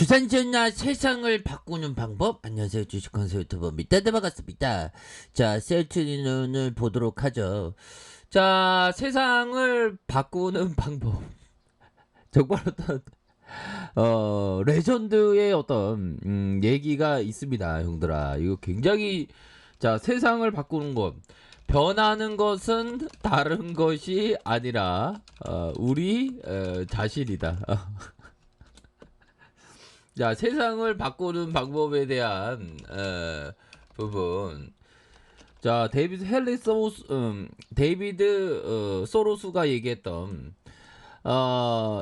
주산지나 세상을 바꾸는 방법. 안녕하세요, 주식kon설 유튜버 밑다데 반갑습니다. 자, 셀트리온을 보도록 하죠. 자, 세상을 바꾸는 방법. 정말 어떤 레전드의 어떤 얘기가 있습니다, 형들아. 이거 굉장히, 자, 세상을 바꾸는 것, 변하는 것은 다른 것이 아니라 우리 자신이다. 자, 세상을 바꾸는 방법에 대한 부분. 자, 데이비드 소로스가 얘기했던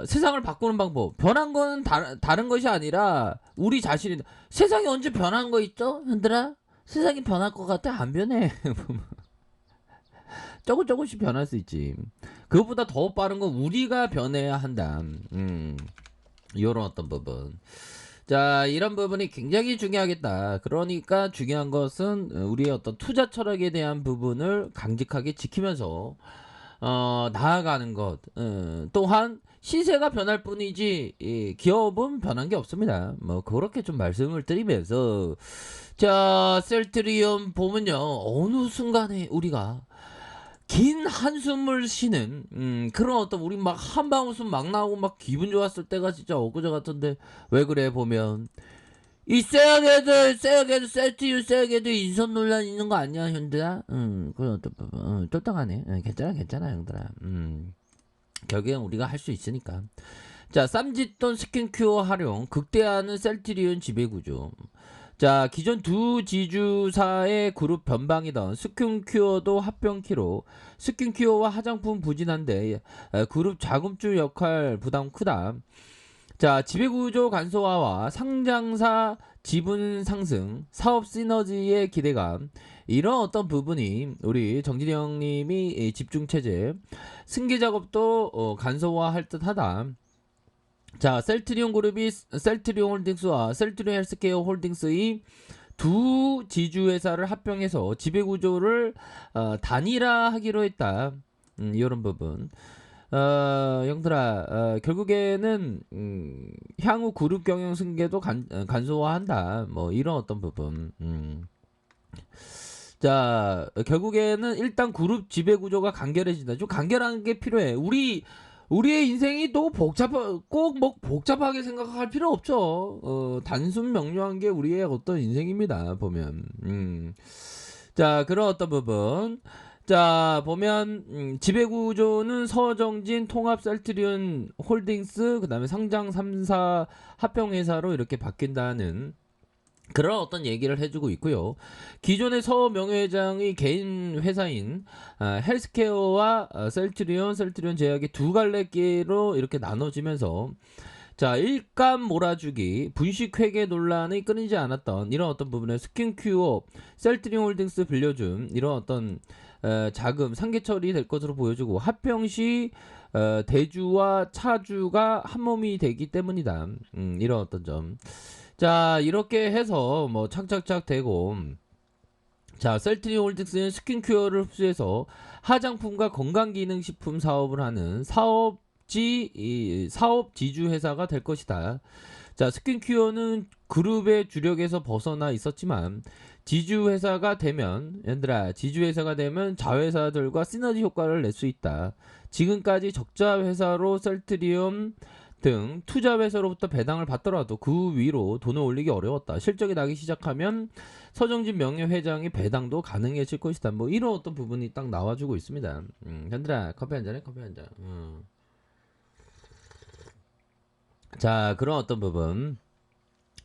세상을 바꾸는 방법. 변한 건 다른 것이 아니라 우리 자신이다. 세상이 언제 변한 거 있죠, 현들아? 세상이 변할 것 같아? 안 변해. 조금씩 변할 수 있지. 그것보다 더 빠른 건 우리가 변해야 한다. 이런 어떤 부분. 자, 이런 부분이 굉장히 중요하겠다. 그러니까 중요한 것은 우리의 어떤 투자 철학에 대한 부분을 강직하게 지키면서 나아가는 것. 또한 시세가 변할 뿐이지 기업은 변한 게 없습니다. 뭐 그렇게 좀 말씀을 드리면서, 자, 셀트리온 보면요, 어느 순간에 우리가 긴 한숨을 쉬는 그런 어떤, 우리 막 한방 웃음 막 나오고 막 기분 좋았을 때가 진짜 엊그제 같은데, 왜 그래 보면 이 쎄하게도 셀트리온 인선 논란 있는 거 아니야, 현들아? 그런 어떤 쫄딱하네. 괜찮아 형들아. 결국엔 우리가 할 수 있으니까. 자, 쌈짓돈 스킨큐어 활용 극대화하는 셀트리온 지배구조. 자, 기존 두 지주사의 그룹 변방이던 스킨큐어도 합병키로 스킨큐어와 화장품 부진한데 그룹 자금줄 역할 부담 크다. 자, 지배구조 간소화와 상장사 지분 상승, 사업 시너지의 기대감, 이런 어떤 부분이 우리 정진이 형님이 집중 체제 승계 작업도 간소화할 듯하다. 자, 셀트리온 그룹이 셀트리온 홀딩스와 셀트리온 헬스케어 홀딩스의 두 지주회사를 합병해서 지배구조를 단일화하기로 했다. 이런 부분. 형들아, 결국에는 향후 그룹 경영 승계도 간소화한다. 뭐 이런 어떤 부분. 자, 결국에는 일단 그룹 지배구조가 간결해진다. 좀 간결한 게 필요해. 우리의 인생이 또 꼭 뭐 복잡하게 생각할 필요 없죠. 단순 명료한 게 우리의 어떤 인생입니다, 보면. 자, 그런 어떤 부분. 자, 보면 지배구조는 서정진 통합 셀트리온 홀딩스, 그 다음에 상장 3사 합병회사로 이렇게 바뀐다는 그런 어떤 얘기를 해주고 있고요. 기존의 서 명예회장의 개인 회사인 헬스케어와 셀트리온 제약이 두 갈래길로 이렇게 나눠지면서, 자, 일감 몰아주기, 분식회계 논란이 끊이지 않았던 이런 어떤 부분에 스킨큐어, 셀트리온 홀딩스 빌려준 이런 어떤 자금 상계 처리될 것으로 보여주고, 합병 시 대주와 차주가 한 몸이 되기 때문이다. 이런 어떤 점. 자, 이렇게 해서 뭐 착착착 되고, 자, 셀트리온 홀딩스는 스킨큐어를 흡수해서 화장품과 건강기능식품 사업을 하는 사업 지주 회사가 될 것이다. 자, 스킨큐어는 그룹의 주력에서 벗어나 있었지만 지주 회사가 되면, 얘들아, 지주 회사가 되면 자회사들과 시너지 효과를 낼 수 있다. 지금까지 적자 회사로 셀트리온 등 투자 회사로부터 배당을 받더라도 그 위로 돈을 올리기 어려웠다. 실적이 나기 시작하면 서정진 명예회장의 배당도 가능해질 것이다. 뭐 이런 어떤 부분이 딱 나와주고 있습니다. 현들아, 커피 한 잔해, 커피 한 잔. 자, 그런 어떤 부분.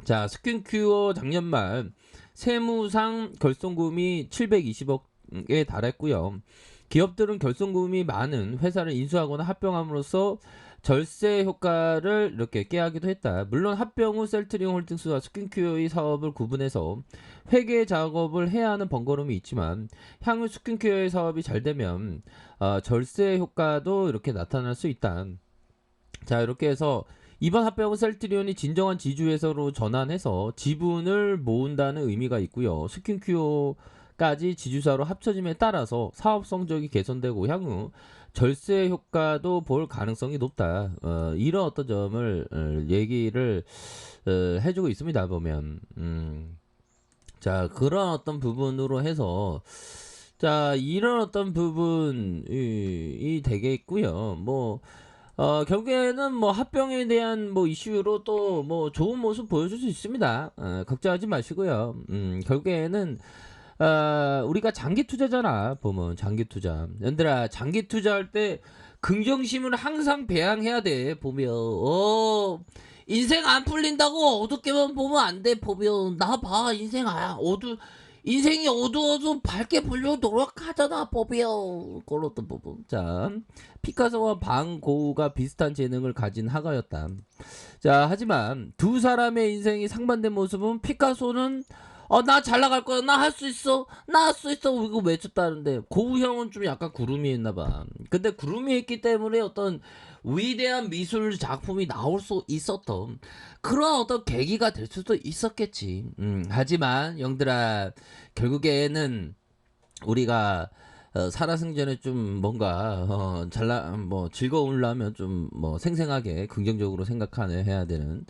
자, 스킨큐어 작년 말 세무상 결손금이 720억에 달했고요. 기업들은 결손금이 많은 회사를 인수하거나 합병함으로써 절세 효과를 이렇게 깨하기도 했다. 물론 합병 후 셀트리온 홀딩스와 스킨큐어의 사업을 구분해서 회계 작업을 해야 하는 번거로움이 있지만, 향후 스킨큐어의 사업이 잘 되면 절세 효과도 이렇게 나타날 수 있다. 자, 이렇게 해서 이번 합병은 셀트리온이 진정한 지주회사로 전환해서 지분을 모은다는 의미가 있고요. 스킨큐어 까지 지주사로 합쳐짐에 따라서 사업 성적이 개선되고 향후 절세 효과도 볼 가능성이 높다. 이런 어떤 점을 얘기를 해주고 있습니다. 보면 자 그런 어떤 부분으로 해서 자 이런 어떤 부분이 되겠고요. 뭐 결국에는 뭐 합병에 대한 뭐 이슈로 또 뭐 좋은 모습 보여줄 수 있습니다. 걱정하지 마시고요. 결국에는 우리가 장기 투자잖아. 보면 장기 투자. 얘들아 장기 투자할 때 긍정심을 항상 배양해야 돼. 보면 인생 안 풀린다고 어둡게만 보면 안 돼. 보면 나 봐 인생 인생이 어두워도 밝게 보려고 노력하잖아. 보면 그런 어떤 부분. 자 피카소와 방 고흐가 비슷한 재능을 가진 화가였다. 자 하지만 두 사람의 인생이 상반된 모습은 피카소는 나 잘 나갈 거야. 나 할 수 있어. 나 할 수 있어. 이거 외쳤다는데 고우 형은 좀 약간 구름이 했나 봐. 근데 구름이 했기 때문에 어떤 위대한 미술 작품이 나올 수 있었던 그런 어떤 계기가 될 수도 있었겠지. 하지만 영들아 결국에는 우리가 살아생전에 좀 뭔가 뭐 즐거우려면 좀 뭐 생생하게 긍정적으로 생각하네 해야 되는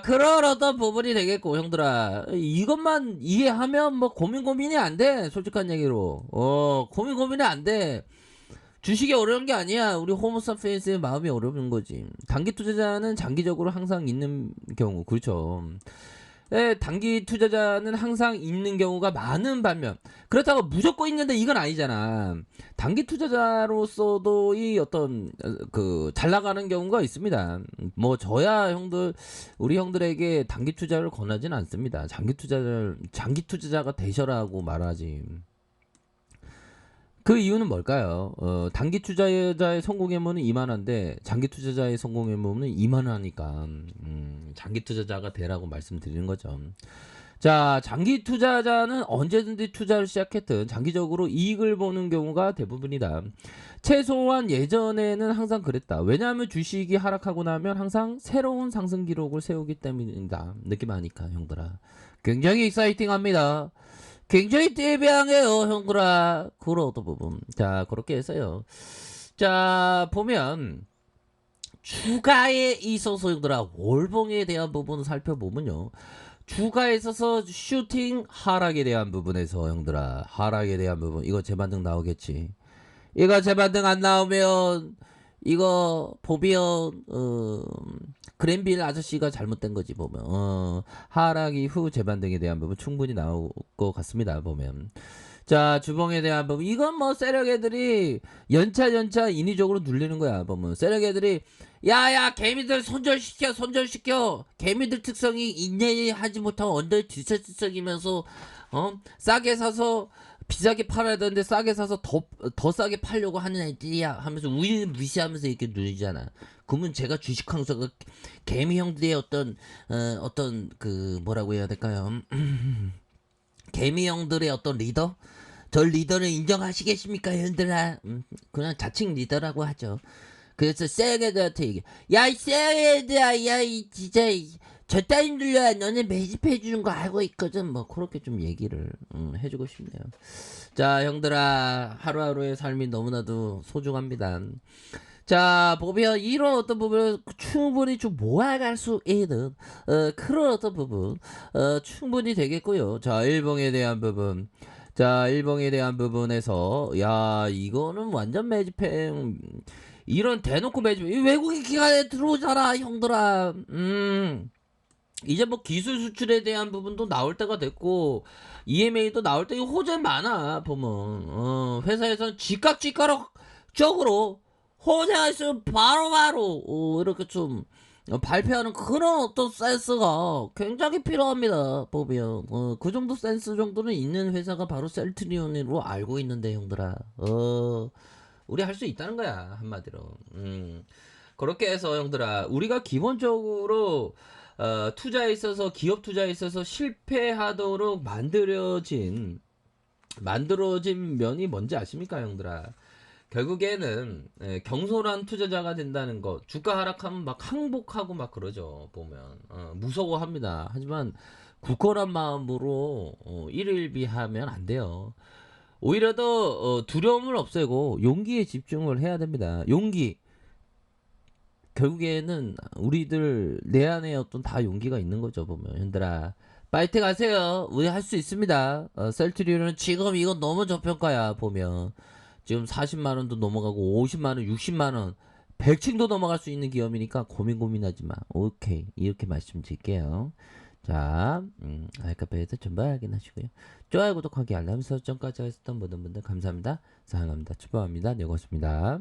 그런 어떤 부분이 되겠고 형들아 이것만 이해하면 뭐 고민이 안 돼. 솔직한 얘기로 고민이 안 돼. 주식이 어려운 게 아니야. 우리 호모사피엔스의 마음이 어려운 거지. 단기 투자자는 장기적으로 항상 있는 경우 그렇죠. 단기 투자자는 항상 있는 경우가 많은 반면 그렇다고 무조건 있는데 이건 아니잖아. 단기 투자자로서도 이 어떤 잘 나가는 경우가 있습니다. 뭐 저야 우리 형들에게 단기 투자를 권하지는 않습니다. 장기 투자자가 되셔라고 말하지. 그 이유는 뭘까요? 단기 투자자의 성공 의무는 이만한데 장기 투자자의 성공 의무는 이만하니까 장기 투자자가 되라고 말씀드리는 거죠. 자, 장기 투자자는 언제든지 투자를 시작했든 장기적으로 이익을 보는 경우가 대부분이다. 최소한 예전에는 항상 그랬다. 왜냐하면 주식이 하락하고 나면 항상 새로운 상승 기록을 세우기 때문이다. 느낌 아니까 형들아. 굉장히 익사이팅합니다. 굉장히 떼비양해요 형들아. 그런 어떤 부분. 자 그렇게 해서요. 자 보면 주가에 있어서 형들아 월봉에 대한 부분을 살펴보면요. 주가에 있어서 슈팅 하락에 대한 부분에서 형들아 하락에 대한 부분 이거 재반등 나오겠지. 이거 재반등 안 나오면 이거 보면 그랜빌 아저씨가 잘못된 거지 보면 하락 이후 재반등에 대한 부분 충분히 나올 것 같습니다. 보면 자 주봉에 대한 부분 이건 뭐 세력 애들이 연차 인위적으로 눌리는 거야. 보면 세력 애들이 야야 개미들 손절시켜 개미들 특성이 인내하지 못하고 언더 뒤차 특성이면서 싸게 사서 비싸게 팔아야 되는데 싸게 사서 더 싸게 팔려고 하는 애들이야 하면서 우리는 무시하면서 이렇게 누리잖아. 그러면 제가 주식 강사가 개미 형들의 어떤 뭐라고 해야 될까요? 개미 형들의 어떤 리더? 저 리더를 인정하시겠습니까 형들아? 그냥 자칭 리더라고 하죠. 그래서 세게들한테 얘기해. 야이 세게들아 야이 진짜 저 따윈 들려야 너네 매집해주는 거 알고 있거든. 뭐 그렇게 좀 얘기를 해주고 싶네요. 자 형들아 하루하루의 삶이 너무나도 소중합니다. 자 보면 이런 어떤 부분을 충분히 좀 모아갈 수 있는 그런 어떤 부분 충분히 되겠고요. 자 일봉에 대한 부분 자 일봉에 대한 부분에서 야 이거는 완전 매집행 이런 대놓고 매집 외국인 기관에 들어오잖아 형들아. 이제 뭐 기술 수출에 대한 부분도 나올 때가 됐고 EMA도 나올 때 호재 많아 보면 회사에서는 즉각적으로 호재가 있으면 바로바로 이렇게 좀 발표하는 그런 어떤 센스가 굉장히 필요합니다. 보면 그 정도 센스 정도는 있는 회사가 바로 셀트리온으로 알고 있는데 형들아 우리 할 수 있다는 거야 한마디로. 그렇게 해서 형들아 우리가 기본적으로 투자에 있어서 기업 투자에 있어서 실패하도록 만들어진 면이 뭔지 아십니까 형들아? 결국에는 경솔한 투자자가 된다는 거, 주가 하락하면 막 항복하고 막 그러죠. 보면 무서워합니다. 하지만 굳건한 마음으로 일일비하면 안 돼요. 오히려 더 두려움을 없애고 용기에 집중을 해야 됩니다. 용기. 결국에는 우리들 내 안에 어떤 다 용기가 있는 거죠. 보면 현들아 파이팅 하세요. 우리 할 수 있습니다. 셀트리온은 지금 이거 너무 저평가야. 보면 지금 40만원도 넘어가고 50만원 60만원 100층도 넘어갈 수 있는 기업이니까 고민하지 마. 오케이, 이렇게 말씀드릴게요. 자, 알카페에서 전부 확인하시고요. 좋아요, 구독하기, 알람 설정까지 하셨던 모든 분들 감사합니다. 사랑합니다. 축복합니다. 네, 고맙습니다.